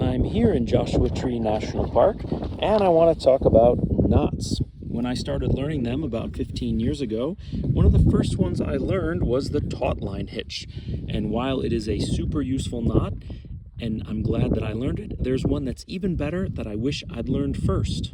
I'm here in Joshua Tree National Park, and I want to talk about knots. When I started learning them about 15 years ago, one of the first ones I learned was the tautline hitch. And while it is a super useful knot, and I'm glad that I learned it, there's one that's even better that I wish I'd learned first.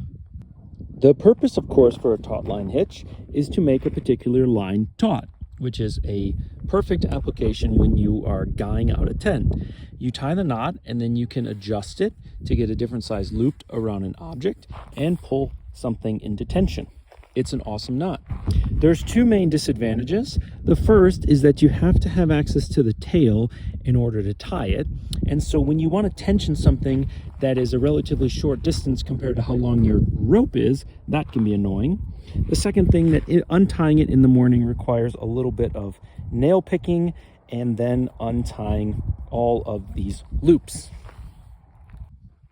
The purpose, of course, for a tautline hitch is to make a particular line taut, which is a perfect application when you are guying out a tent. You tie the knot and then you can adjust it to get a different size loop around an object and pull something into tension. It's an awesome knot. There's two main disadvantages. The first is that you have to have access to the tail in order to tie it. And so when you want to tension something that is a relatively short distance compared to how long your rope is, that can be annoying. The second thing, that untying it in the morning requires a little bit of nail picking and then untying all of these loops.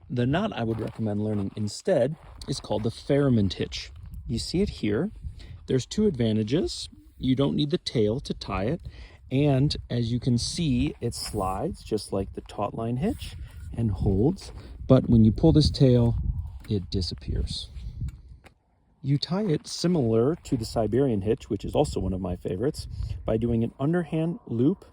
The knot I would recommend learning instead is called the Farrimond Hitch. You see it here. There's two advantages. You don't need the tail to tie it, and as you can see, it slides just like the tautline hitch and holds, but when you pull this tail, it disappears. You tie it similar to the Siberian hitch, which is also one of my favorites, by doing an underhand loop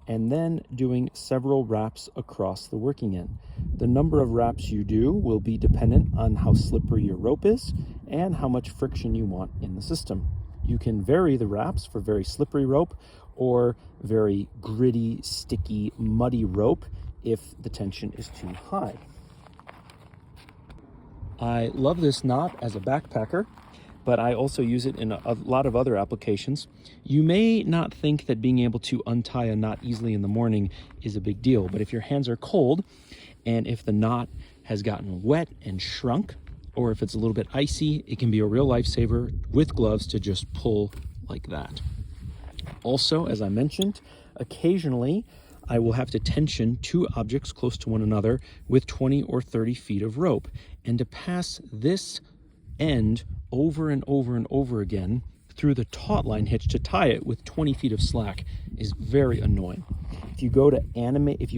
and then doing several wraps across the working end. The number of wraps you do will be dependent on how slippery your rope is and how much friction you want in the system. You can vary the wraps for very slippery rope or very gritty, sticky, muddy rope if the tension is too high. I love this knot as a backpacker, but I also use it in a lot of other applications. You may not think that being able to untie a knot easily in the morning is a big deal, but if your hands are cold and if the knot has gotten wet and shrunk, or if it's a little bit icy, it can be a real lifesaver with gloves to just pull like that. Also, as I mentioned, occasionally I will have to tension two objects close to one another with 20 or 30 feet of rope. And to pass this end over and over and over again through the tautline hitch to tie it with 20 feet of slack is very annoying. If you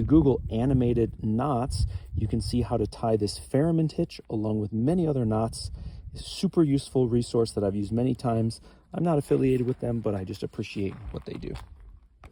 Google animated knots, you can see how to tie this Farrimond hitch along with many other knots. It's a super useful resource that I've used many times. I'm not affiliated with them, but I just appreciate what they do.